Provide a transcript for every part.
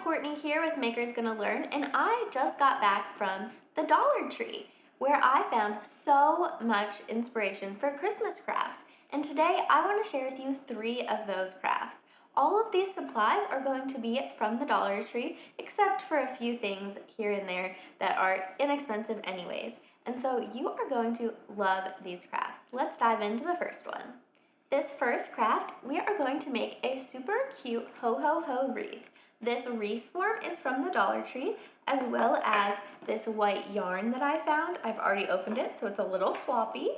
Courtney here with Maker's Gonna Learn, and I just got back from the Dollar Tree where I found so much inspiration for Christmas crafts. And today I want to share with you 3 of those crafts. All of these supplies are going to be from the Dollar Tree, except for a few things here and there that are inexpensive anyways. And so you are going to love these crafts. Let's dive into the first one. This first craft, we are going to make a super cute ho-ho-ho wreath. This wreath form is from the Dollar Tree, as well as this white yarn that I found. I've already opened it, so it's a little floppy.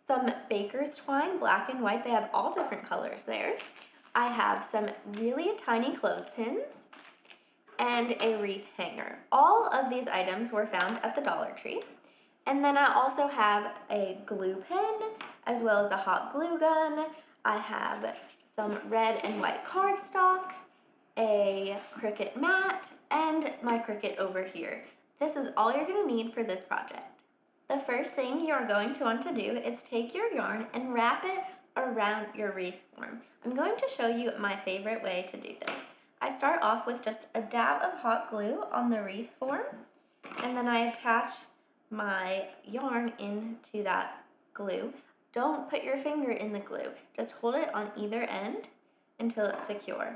Some baker's twine, black and white. They have all different colors there. I have some really tiny clothespins and a wreath hanger. All of these items were found at the Dollar Tree. And then I also have a glue pen, as well as a hot glue gun. I have some red and white cardstock, a Cricut mat, and my Cricut over here. This is all you're going to need for this project. The first thing you're going to want to do is take your yarn and wrap it around your wreath form. I'm going to show you my favorite way to do this. I start off with just a dab of hot glue on the wreath form, and then I attach my yarn into that glue. Don't put your finger in the glue. Just hold it on either end until it's secure.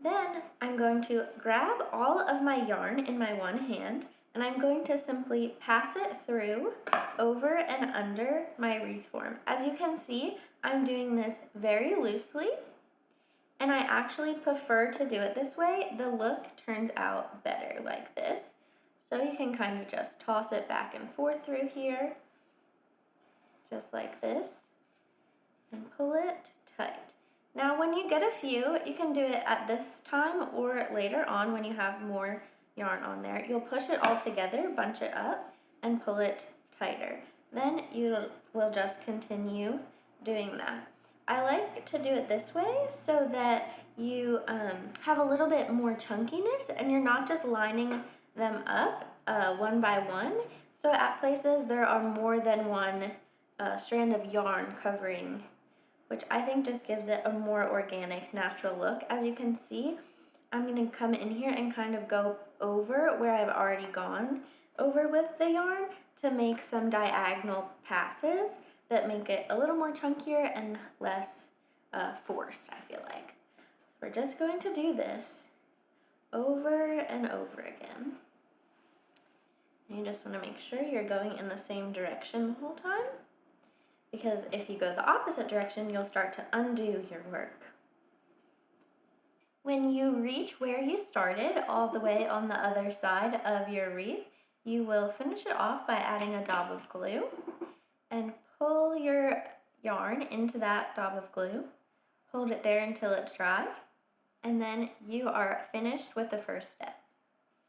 Then I'm going to grab all of my yarn in my one hand, and I'm going to simply pass it through, over and under my wreath form. As you can see, I'm doing this very loosely, and I actually prefer to do it this way. The look turns out better like this. So you can kind of just toss it back and forth through here, just like this, and pull it tight. Now when you get a few, you can do it at this time or later on when you have more yarn on there. You'll push it all together, bunch it up, and pull it tighter. Then you will just continue doing that. I like to do it this way so that you have a little bit more chunkiness and you're not just lining them up one by one. So at places there are more than one strand of yarn covering, which I think just gives it a more organic, natural look. As you can see, I'm going to come in here and kind of go over where I've already gone over with the yarn to make some diagonal passes that make it a little more chunkier and less forced, I feel like. So we're just going to do this over and over again. And you just want to make sure you're going in the same direction the whole time, because if you go the opposite direction, you'll start to undo your work. When you reach where you started, all the way on the other side of your wreath, you will finish it off by adding a dab of glue and pull your yarn into that dab of glue. Hold it there until it's dry, and then you are finished with the first step.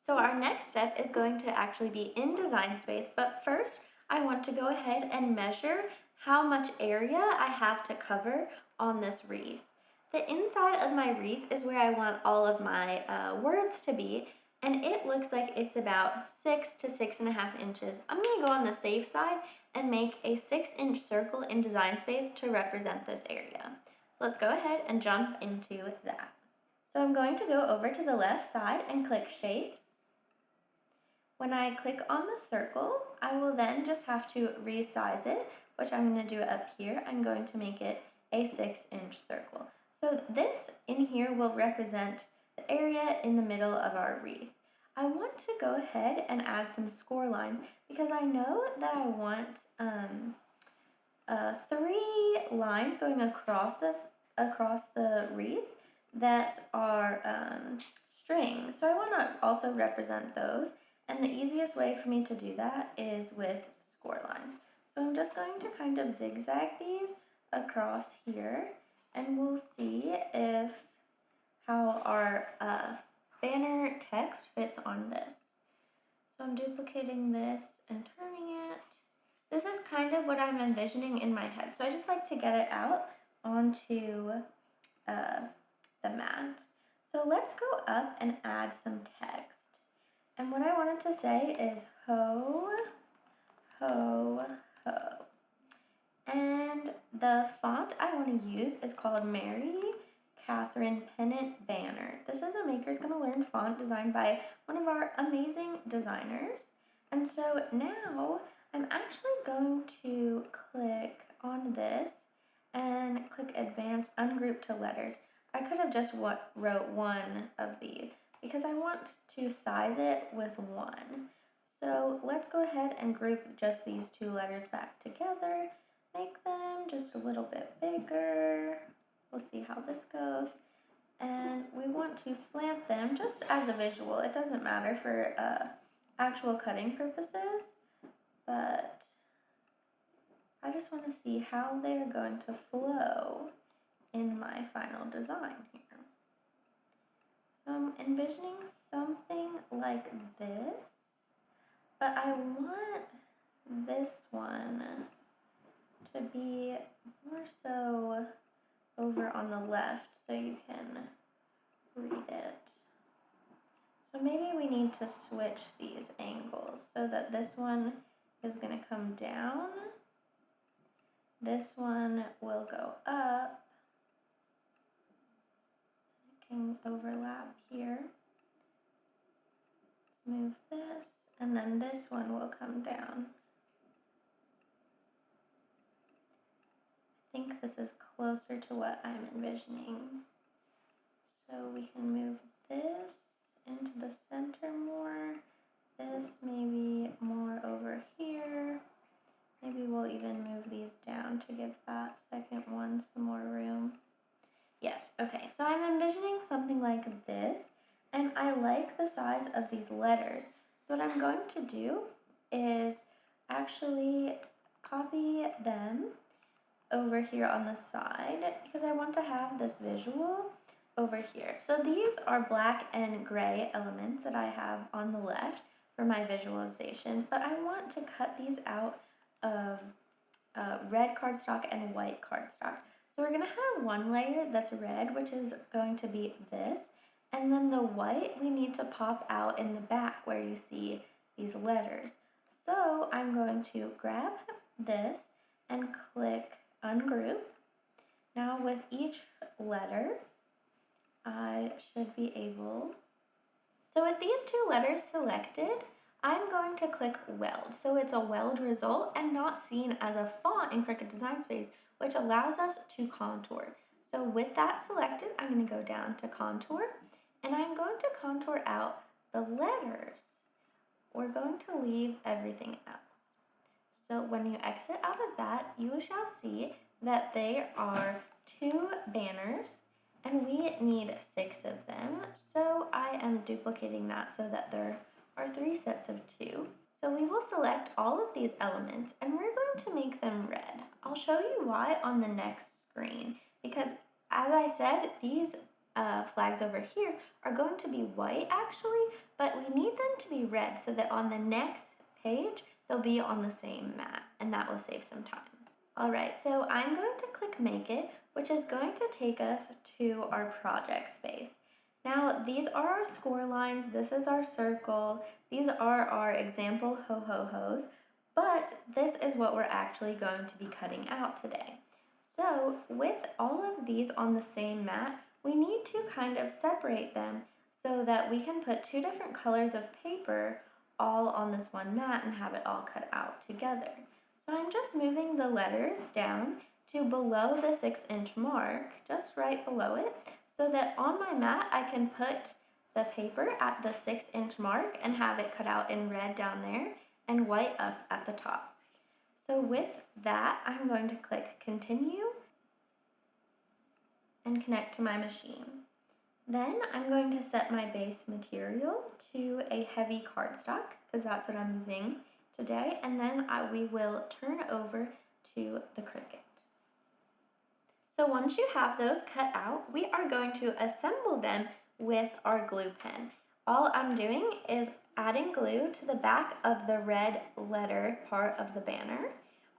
So our next step is going to actually be in Design Space, but first I want to go ahead and measure how much area I have to cover on this wreath. The inside of my wreath is where I want all of my words to be, and it looks like it's about 6 to 6.5 inches. I'm going to go on the safe side and make a 6-inch circle in Design Space to represent this area. So let's go ahead and jump into that. So I'm going to go over to the left side and click Shapes. When I click on the circle, I will then just have to resize it, which I'm going to do up here. I'm going to make it a 6-inch circle. So this in here will represent the area in the middle of our wreath. I want to go ahead and add some score lines because I know that I want 3 lines going across the wreath that are string. So I want to also represent those, and the easiest way for me to do that is with score lines. So I'm just going to kind of zigzag these across here, and we'll see how our banner text fits on this. So I'm duplicating this and turning it. This is kind of what I'm envisioning in my head. So I just like to get it out onto the mat. So let's go up and add some text. And what I wanted to say is ho, ho, ho. And the font I want to use is called Mary Catherine pennant banner. This is a Maker's Gonna Learn font designed by one of our amazing designers. And so now I'm actually going to click on this and click Advanced Ungroup to Letters. I could have just wrote one of these because I want to size it with one. So let's go ahead and group just these two letters back together, make them just a little bit bigger. We'll see how this goes. And we want to slant them just as a visual. It doesn't matter for actual cutting purposes, but I just want to see how they're going to flow in my final design here. So I'm envisioning something like this, but I want this one to be more so over on the left so you can read it. So maybe we need to switch these angles so that this one is going to come down. This one will go up. It can overlap here. Let's move this, and then this one will come down. I think this is closer to what I'm envisioning. So we can move this into the center more. This maybe more over here. Maybe we'll even move these down to give that second one some more room. Yes, okay, so I'm envisioning something like this, and I like the size of these letters. So what I'm going to do is actually copy them over here on the side because I want to have this visual over here. So these are black and gray elements that I have on the left for my visualization, but I want to cut these out of red cardstock and white cardstock. So we're going to have one layer that's red, which is going to be this, and then the white we need to pop out in the back where you see these letters. So I'm going to grab this and click Ungroup. Now with each letter, I should be able. So with these two letters selected, I'm going to click Weld. So it's a weld result and not seen as a font in Cricut Design Space, which allows us to contour. So with that selected, I'm going to go down to Contour, and I'm going to contour out the letters. We're going to leave everything else. So when you exit out of that, you shall see that they are two banners, and we need 6 of them. So I am duplicating that so that there are 3 sets of 2. So we will select all of these elements, and we're going to make them red. I'll show you why on the next screen, because as I said, these flags over here are going to be white actually, but we need them to be red so that on the next page, they'll be on the same mat, and that will save some time. All right, so I'm going to click Make It, which is going to take us to our project space. Now, these are our score lines, this is our circle, these are our example ho-ho-hos, but this is what we're actually going to be cutting out today. So, with all of these on the same mat, we need to kind of separate them so that we can put 2 different colors of paper all on this one mat and have it all cut out together. So I'm just moving the letters down to below the 6-inch mark, just right below it, so that on my mat I can put the paper at the 6-inch mark and have it cut out in red down there and white up at the top. So with that, I'm going to click Continue and connect to my machine. Then I'm going to set my base material to a heavy cardstock because that's what I'm using today, and then we will turn over to the Cricut. So once you have those cut out, we are going to assemble them with our glue pen. All I'm doing is adding glue to the back of the red letter part of the banner.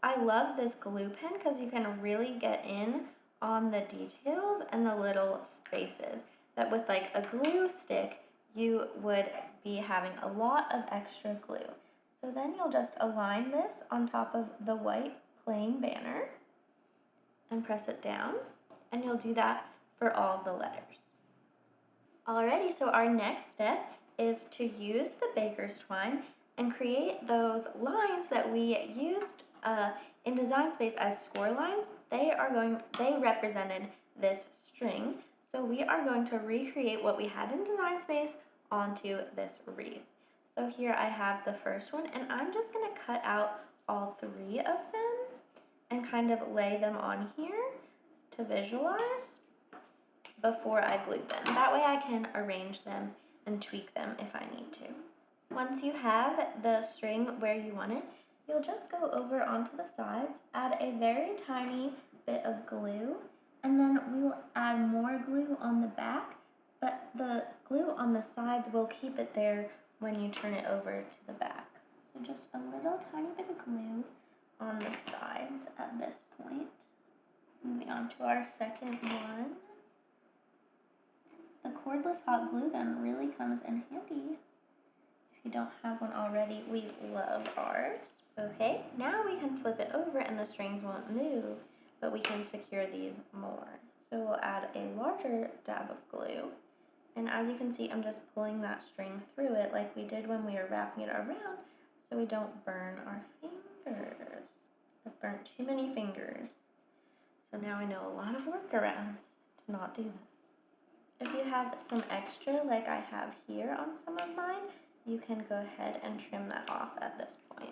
I love this glue pen because you can really get in on the details and the little spaces that with like a glue stick, you would be having a lot of extra glue. So then you'll just align this on top of the white plain banner and press it down. And you'll do that for all the letters. Alrighty, so our next step is to use the baker's twine and create those lines that we used in Design Space as score lines. They represented this string, so we are going to recreate what we had in Design Space onto this wreath. So here I have the first one, and I'm just going to cut out all 3 of them and kind of lay them on here to visualize before I glue them. That way I can arrange them and tweak them if I need to. Once you have the string where you want it, you'll just go over onto the sides, add a very tiny bit of glue, and then we will add more glue on the back, but the glue on the sides will keep it there when you turn it over to the back. So just a little tiny bit of glue on the sides at this point. Moving on to our second one. The cordless hot glue gun really comes in handy. If you don't have one already, we love ours. Okay, now we can flip it over and the strings won't move, but we can secure these more. So we'll add a larger dab of glue. And as you can see, I'm just pulling that string through it like we did when we were wrapping it around so we don't burn our fingers. I've burnt too many fingers. So now I know a lot of workarounds to not do that. If you have some extra like I have here on some of mine, you can go ahead and trim that off at this point.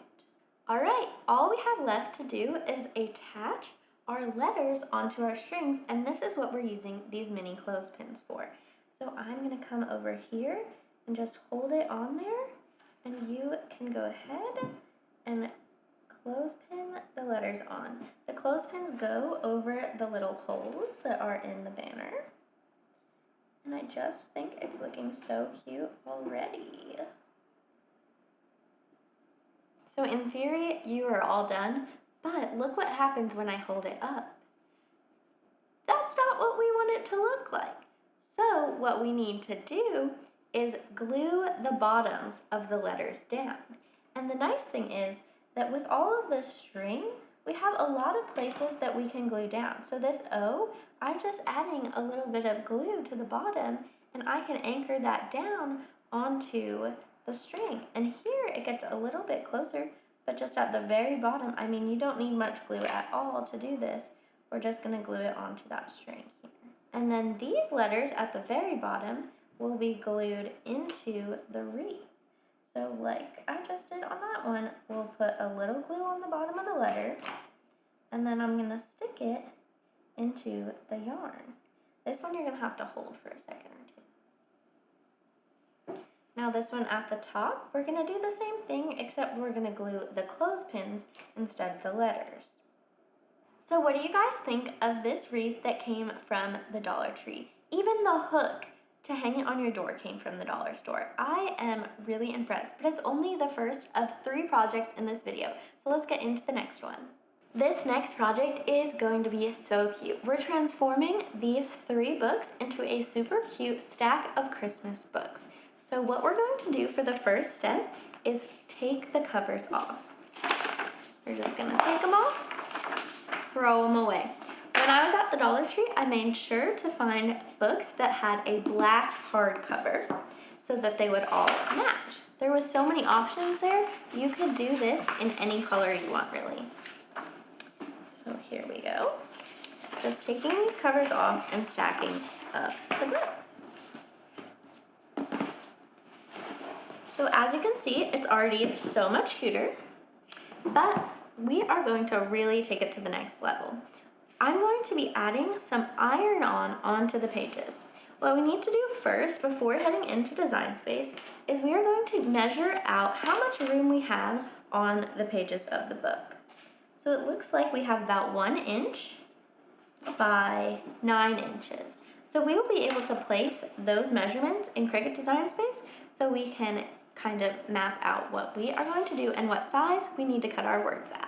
Alright, all we have left to do is attach our letters onto our strings, and this is what we're using these mini clothespins for. So I'm going to come over here and just hold it on there, and you can go ahead and clothespin the letters on. The clothespins go over the little holes that are in the banner. And I just think it's looking so cute already. So in theory, you are all done, but look what happens when I hold it up. That's not what we want it to look like. So what we need to do is glue the bottoms of the letters down. And the nice thing is that with all of this string, we have a lot of places that we can glue down. So this O, I'm just adding a little bit of glue to the bottom, and I can anchor that down onto the string. And here it gets a little bit closer, but just at the very bottom, I mean, you don't need much glue at all to do this. We're just gonna glue it onto that string here. And then these letters at the very bottom will be glued into the wreath. So like I just did on that one, we'll put a little glue on the bottom of the letter, and then I'm gonna stick it into the yarn. This one you're gonna have to hold for a second or two. Now this one at the top, we're gonna do the same thing, except we're gonna glue the clothespins instead of the letters. So what do you guys think of this wreath that came from the Dollar Tree? Even the hook to hang it on your door came from the dollar store. I am really impressed, but it's only the first of 3 projects in this video. So let's get into the next one. This next project is going to be so cute. We're transforming these 3 books into a super cute stack of Christmas books. So what we're going to do for the first step is take the covers off. We're just gonna take them off, throw them away. When I was at the Dollar Tree, I made sure to find books that had a black hardcover so that they would all match. There was so many options there. You could do this in any color you want, really. So here we go. Just taking these covers off and stacking up the books. So as you can see, it's already so much cuter, but we are going to really take it to the next level. I'm going to be adding some iron-on onto the pages. What we need to do first, before heading into Design Space, is we are going to measure out how much room we have on the pages of the book. So it looks like we have about 1 inch by 9 inches. So we will be able to place those measurements in Cricut Design Space so we can kind of map out what we are going to do and what size we need to cut our words at.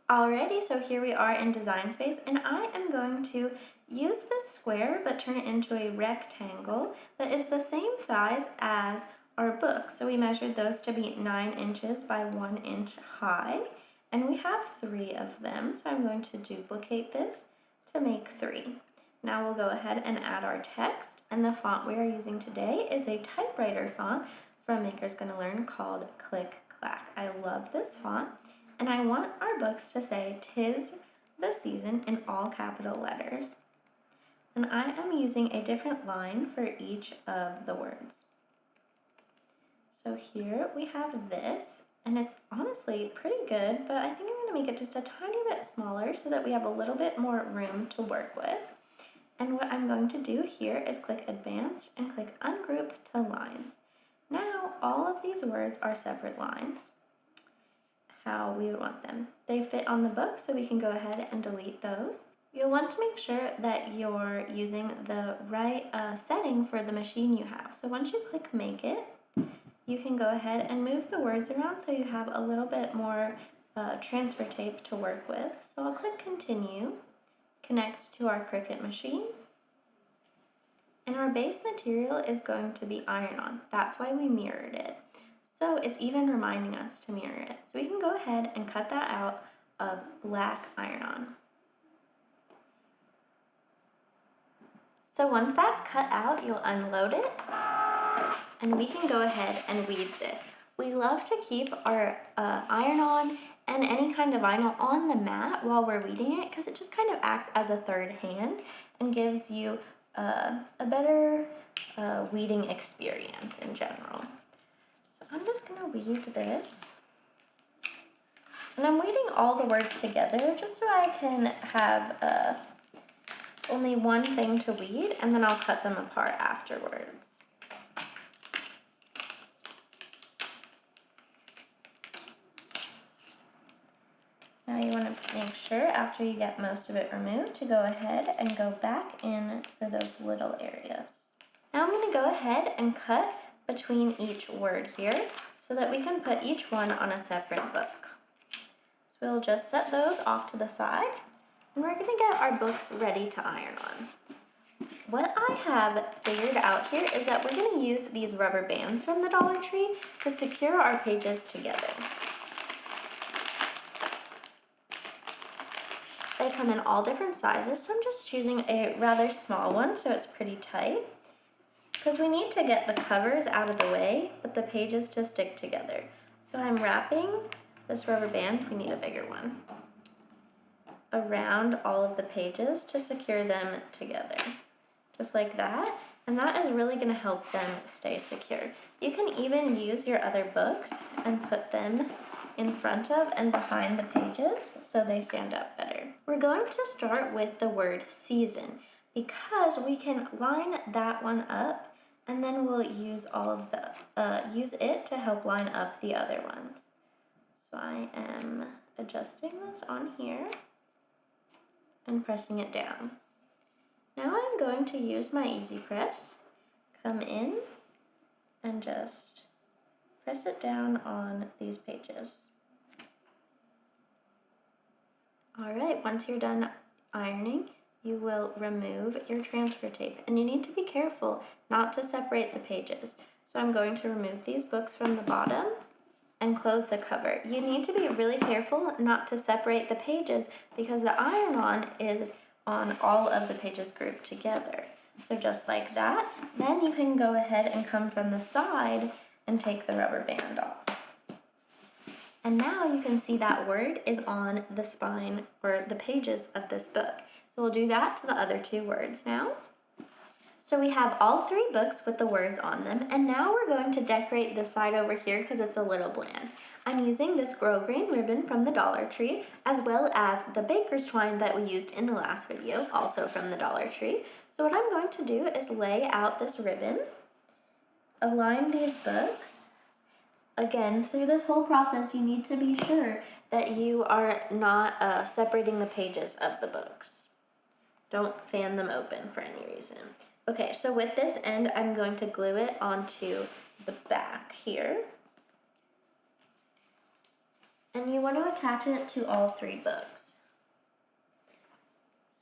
Alrighty, so here we are in Design Space, and I am going to use this square but turn it into a rectangle that is the same size as our book. So we measured those to be 9 inches by 1 inch high, and we have 3 of them, so I'm going to duplicate this to make 3. Now we'll go ahead and add our text, and the font we are using today is a typewriter font from Maker's Gonna Learn called Click Clack. I love this font, and I want our books to say "'Tis the Season" in all capital letters. And I am using a different line for each of the words. So here we have this, and it's honestly pretty good, but I think I'm gonna make it just a tiny bit smaller so that we have a little bit more room to work with. And what I'm going to do here is click Advanced and click Ungroup to Lines. Now all of these words are separate lines, how we would want them. They fit on the book, so we can go ahead and delete those. You'll want to make sure that you're using the right setting for the machine you have. So once you click Make It, you can go ahead and move the words around so you have a little bit more transfer tape to work with. So I'll click Continue, connect to our Cricut machine, and our base material is going to be iron-on. That's why we mirrored it. So it's even reminding us to mirror it. So we can go ahead and cut that out of black iron-on. So once that's cut out, you'll unload it, and we can go ahead and weed this. We love to keep our iron-on and any kind of vinyl on the mat while we're weeding it, because it just kind of acts as a third hand and gives you a better weeding experience in general. So I'm just gonna weed this. And I'm weeding all the words together just so I can have only one thing to weed, and then I'll cut them apart afterwards. Now you want to make sure after you get most of it removed to go ahead and go back in for those little areas. Now I'm going to go ahead and cut between each word here so that we can put each one on a separate book. So we'll just set those off to the side, and we're going to get our books ready to iron on. What I have figured out here is that we're going to use these rubber bands from the Dollar Tree to secure our pages together. They come in all different sizes, so I'm just choosing a rather small one so it's pretty tight, because we need to get the covers out of the way, but the pages to stick together. So I'm wrapping this rubber band, we need a bigger one, around all of the pages to secure them together, just like that. And that is really going to help them stay secure. You can even use your other books and put them in front of and behind the pages so they stand up better. We're going to start with the word season because we can line that one up, and then we'll use all of the use it to help line up the other ones. So I am adjusting this on here and pressing it down. Now I'm going to use my EasyPress, come in and just press it down on these pages. All right, once you're done ironing, you will remove your transfer tape, and you need to be careful not to separate the pages. So I'm going to remove these books from the bottom and close the cover. You need to be really careful not to separate the pages because the iron-on is on all of the pages grouped together. So just like that, then you can go ahead and come from the side and take the rubber band off. And now you can see that word is on the spine or the pages of this book. So we'll do that to the other two words now. So we have all three books with the words on them, and now we're going to decorate this side over here because it's a little bland. I'm using this grosgrain ribbon from the Dollar Tree, as well as the baker's twine that we used in the last video, also from the Dollar Tree. So what I'm going to do is lay out this ribbon, align these books. Again, through this whole process, you need to be sure that you are not separating the pages of the books. Don't fan them open for any reason. Okay, so with this end, I'm going to glue it onto the back here. And you want to attach it to all three books.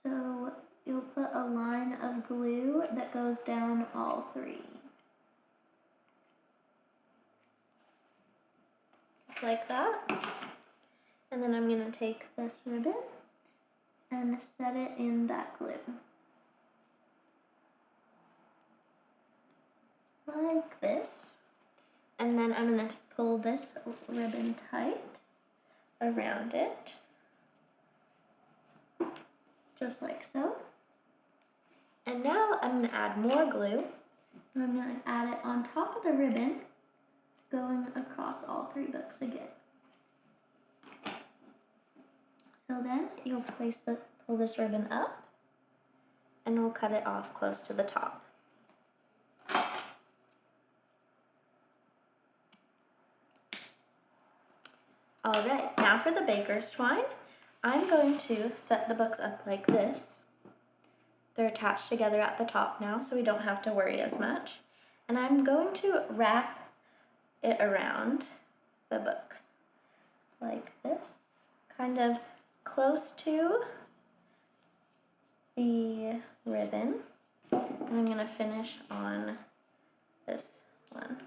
So you'll put a line of glue that goes down all three. Just like that. And then I'm going to take this ribbon and set it in that glue. like this. And then I'm going to pull this ribbon tight around it, just like so. And now I'm going to add more glue, and I'm going to add it on top of the ribbon, going across all 3 books again. So then you'll pull this ribbon up, and we'll cut it off close to the top. Alright, now for the baker's twine, I'm going to set the books up like this. They're attached together at the top now, so we don't have to worry as much. And I'm going to wrap it around the books like this, kind of close to the ribbon. And I'm going to finish on this one.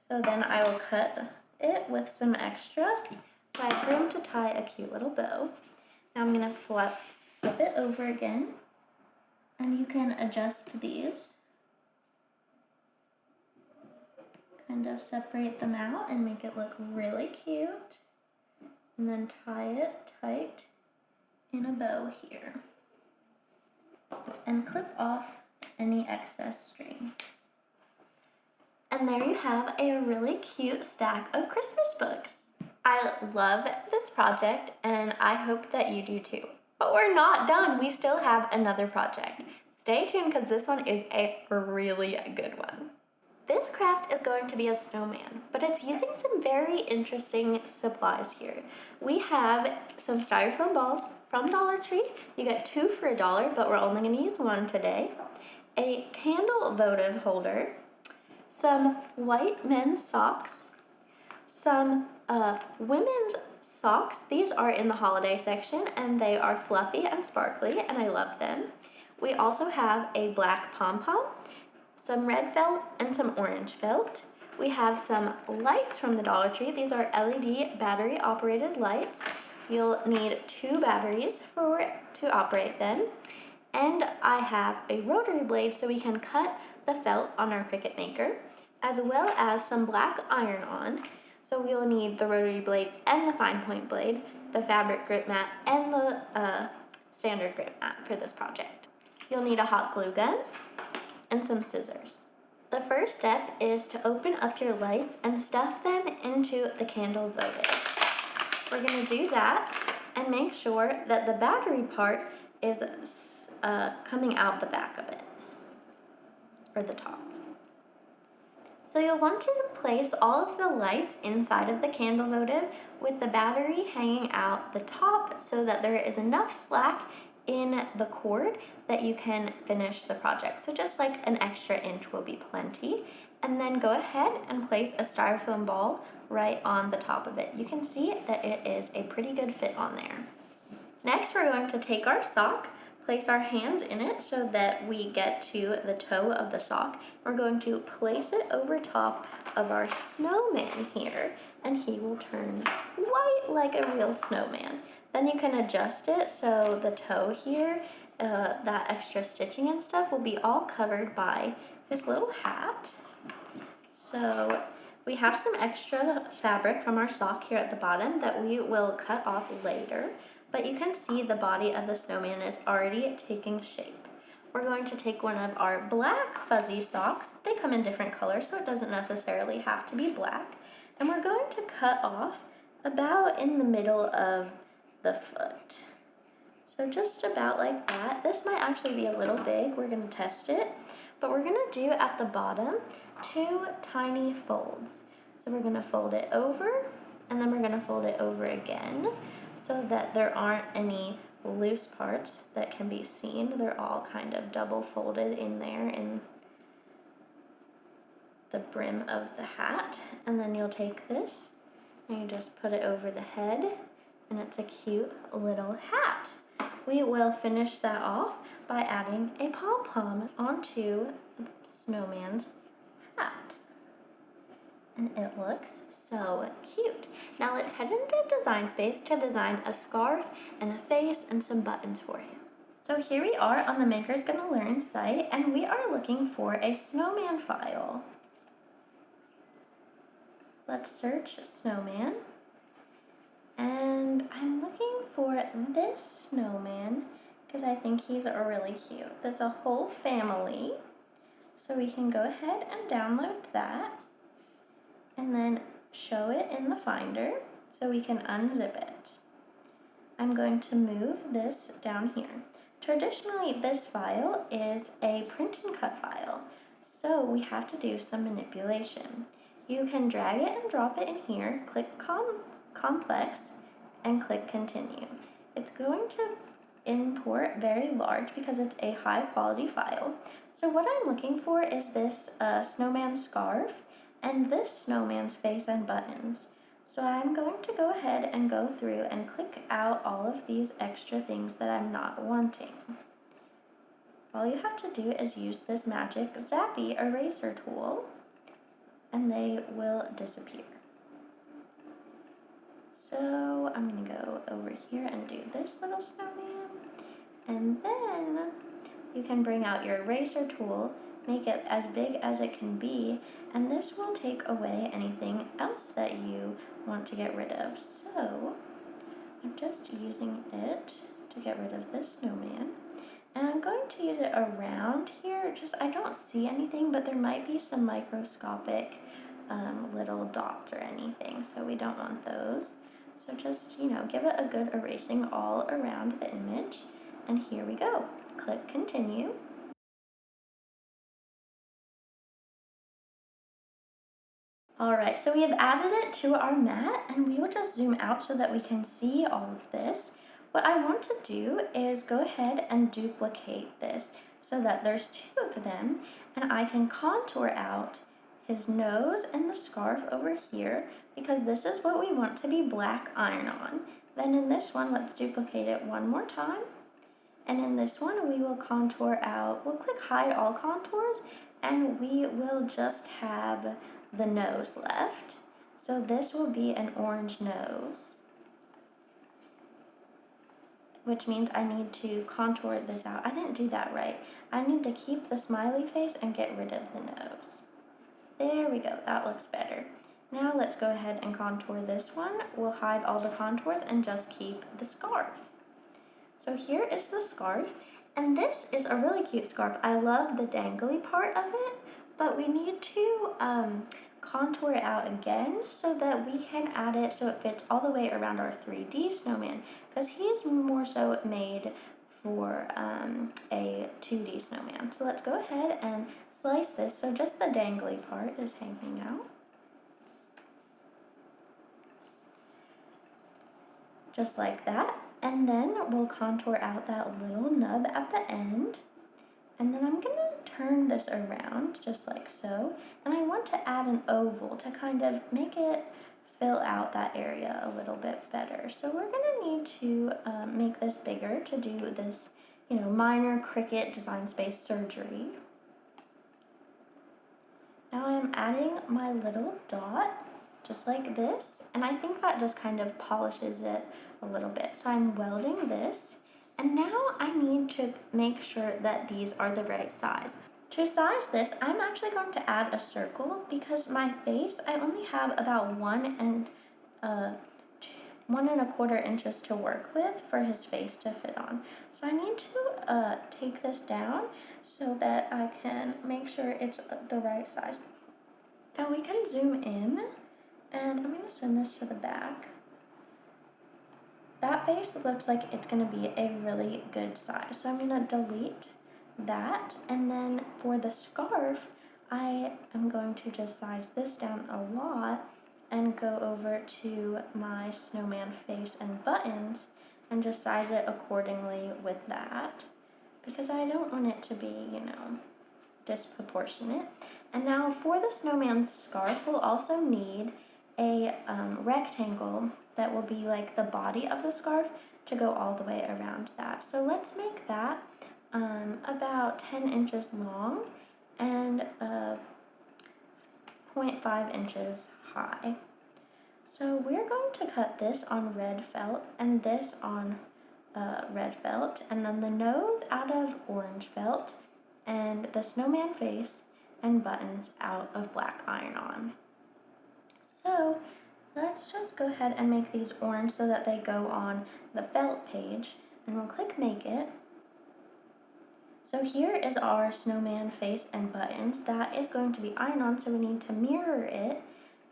So then I will cut it with some extra. So I have room to tie a cute little bow. Now I'm going to flip it over again, and you can adjust these. Kind of separate them out and make it look really cute. And then tie it tight in a bow here. And clip off any excess string. And there you have a really cute stack of Christmas books. I love this project, and I hope that you do too. But we're not done. We still have another project. Stay tuned because this one is a really good one. This craft is going to be a snowman, but it's using some very interesting supplies here. We have some styrofoam balls from Dollar Tree. You get 2 for $1, but we're only going to use 1 today. A candle votive holder, some white men's socks, some women's socks. These are in the holiday section, and they are fluffy and sparkly, and I love them. We also have a black pom-pom, some red felt, and some orange felt. We have some lights from the Dollar Tree. These are LED battery-operated lights. You'll need 2 batteries to operate them. And I have a rotary blade so we can cut the felt on our Cricut Maker, as well as some black iron-on. So we'll need the rotary blade and the fine point blade, the FabricGrip Mat, and the StandardGrip Mat for this project. You'll need a hot glue gun and some scissors. The first step is to open up your lights and stuff them into the candle votive. We're going to do that and make sure that the battery part is coming out the back of it, or the top. So you'll want to place all of the lights inside of the candle votive with the battery hanging out the top so that there is enough slack in the cord that you can finish the project. So just like an extra inch will be plenty. And then go ahead and place a styrofoam ball right on the top of it. You can see that it is a pretty good fit on there. Next, we're going to take our sock, place our hands in it so that we get to the toe of the sock. We're going to place it over top of our snowman here, and he will turn white like a real snowman. Then you can adjust it so the toe here, that extra stitching and stuff will be all covered by his little hat. So we have some extra fabric from our sock here at the bottom that we will cut off later, but you can see the body of the snowman is already taking shape. We're going to take one of our black fuzzy socks. They come in different colors, so it doesn't necessarily have to be black. And we're going to cut off about in the middle of the foot. So just about like that. This might actually be a little big. We're going to test it. But we're going to do at the bottom 2 tiny folds. So we're going to fold it over, and then we're going to fold it over again so that there aren't any loose parts that can be seen. They're all kind of double folded in there in the brim of the hat. And then you'll take this and you just put it over the head, and it's a cute little hat. We will finish that off by adding a pom-pom onto the snowman's hat. And it looks so cute. Now let's head into Design Space to design a scarf and a face and some buttons for him. So here we are on the Maker's Gonna Learn site, and we are looking for a snowman file. Let's search snowman, and I'm looking for this snowman because I think he's really cute. There's a whole family, so we can go ahead and download that and then show it in the Finder so we can unzip it. I'm going to move this down here. Traditionally, this file is a print and cut file, so we have to do some manipulation. You can drag it and drop it in here, click complex, and click continue. It's going to import very large because it's a high quality file. So what I'm looking for is this snowman scarf and this snowman's face and buttons. So I'm going to go ahead and go through and click out all of these extra things that I'm not wanting. All you have to do is use this magic zappy eraser tool and they will disappear. So I'm gonna go over here and do this little snowman, and then you can bring out your eraser tool, make it as big as it can be, and this will take away anything else that you want to get rid of. So I'm just using it to get rid of this snowman, and I'm going to use it around here. I don't see anything, but there might be some microscopic little dots or anything, so we don't want those. So just, give it a good erasing all around the image, and here we go. Click continue. Alright, so we have added it to our mat, and we will just zoom out so that we can see all of this. What I want to do is go ahead and duplicate this so that there's two of them, and I can contour out his nose and the scarf over here because this is what we want to be black iron on. Then in this one, let's duplicate it one more time. And in this one, we will contour out, we'll click hide all contours, and we will just have the nose left. So this will be an orange nose, which means I need to contour this out. I didn't do that right. I need to keep the smiley face and get rid of the nose. There we go, that looks better. Now let's go ahead and contour this one. We'll hide all the contours and just keep the scarf. So here is the scarf, and this is a really cute scarf. I love the dangly part of it, but we need to contour it out again so that we can add it so it fits all the way around our 3D snowman, because he's more so made for a 2D snowman. So let's go ahead and slice this so just the dangly part is hanging out. Just like that. And then we'll contour out that little nub at the end. And then I'm gonna turn this around just like so. And I want to add an oval to kind of make it fill out that area a little bit better. So we're gonna need to make this bigger to do this, minor Cricut design space surgery. Now I'm adding my little dot just like this, and I think that just kind of polishes it a little bit. So I'm welding this, and now I need to make sure that these are the right size. To size this, I'm actually going to add a circle because my face, I only have about 1.25 inches to work with for his face to fit on. So I need to take this down so that I can make sure it's the right size. Now we can zoom in, and I'm going to send this to the back. That face looks like it's going to be a really good size. So I'm going to delete that, and then for the scarf, I am going to just size this down a lot and go over to my snowman face and buttons and just size it accordingly with that because I don't want it to be, disproportionate. And now for the snowman's scarf, we'll also need a rectangle that will be like the body of the scarf to go all the way around that. So let's make that about 10 inches long and 0.5 inches high. So we're going to cut this on red felt and this on red felt, and then the nose out of orange felt, and the snowman face and buttons out of black iron-on. So let's just go ahead and make these orange so that they go on the felt page, and we'll click Make It. So here is our snowman face and buttons. That is going to be iron-on, so we need to mirror it.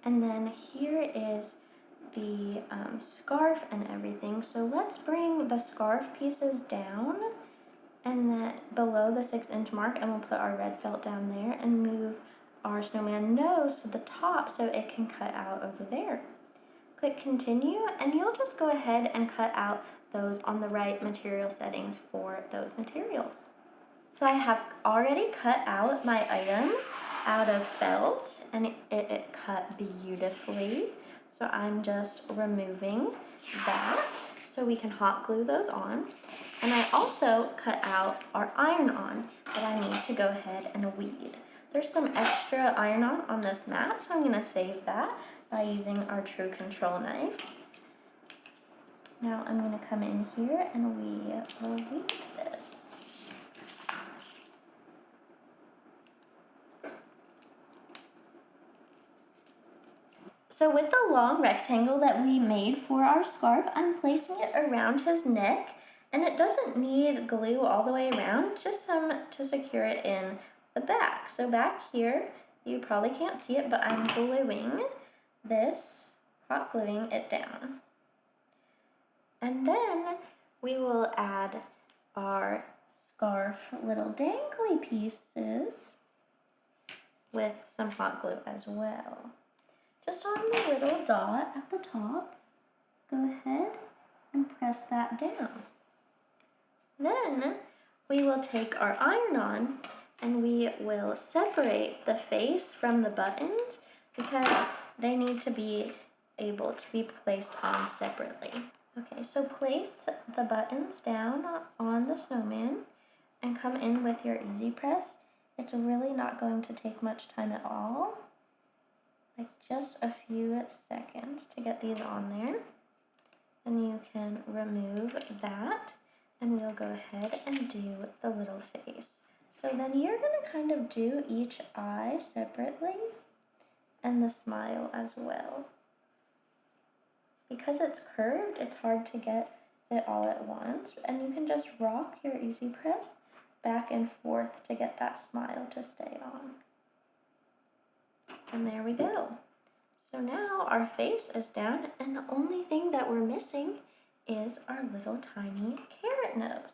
And then here is the scarf and everything. So let's bring the scarf pieces down and then below the 6-inch mark, and we'll put our red felt down there and move our snowman nose to the top so it can cut out over there. Click Continue, and you'll just go ahead and cut out those on the right material settings for those materials. So I have already cut out my items out of felt, and it cut beautifully. So I'm just removing that so we can hot glue those on. And I also cut out our iron-on that I need to go ahead and weed. There's some extra iron-on on this mat, so I'm going to save that by using our True Control knife. Now I'm going to come in here and we will weed this. So with the long rectangle that we made for our scarf, I'm placing it around his neck, and it doesn't need glue all the way around, just some to secure it in the back. So back here, you probably can't see it, but I'm gluing this, hot gluing it down. And then we will add our scarf little dangly pieces with some hot glue as well. Just on the little dot at the top, go ahead and press that down. Then we will take our iron-on and we will separate the face from the buttons because they need to be able to be placed on separately. Okay, so place the buttons down on the snowman and come in with your EasyPress. It's really not going to take much time at all. Like just a few seconds to get these on there. And you can remove that, and we'll go ahead and do the little face. So then you're going to kind of do each eye separately and the smile as well. Because it's curved, it's hard to get it all at once, and you can just rock your EasyPress back and forth to get that smile to stay on. And there we go. So now our face is down, and the only thing that we're missing is our little tiny carrot nose.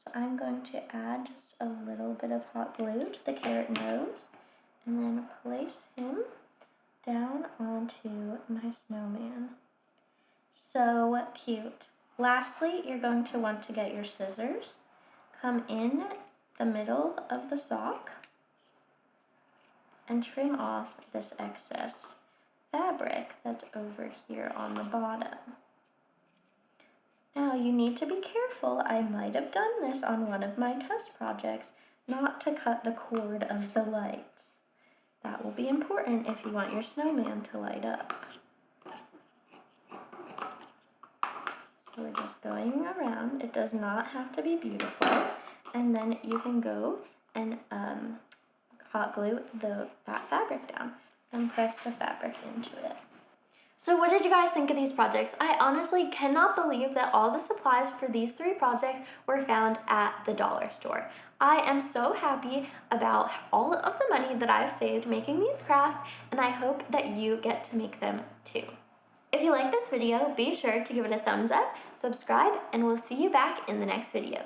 So I'm going to add just a little bit of hot glue to the carrot nose, and then place him down onto my snowman. So cute. Lastly, you're going to want to get your scissors, come in the middle of the sock, and trim off this excess fabric that's over here on the bottom. Now you need to be careful. I might have done this on one of my test projects, not to cut the cord of the lights. That will be important if you want your snowman to light up. So we're just going around. It does not have to be beautiful. And then you can go and hot glue that fabric down and press the fabric into it. So what did you guys think of these projects? I honestly cannot believe that all the supplies for these 3 projects were found at the dollar store. I am so happy about all of the money that I've saved making these crafts, and I hope that you get to make them too. If you like this video, be sure to give it a thumbs up, subscribe, and we'll see you back in the next video.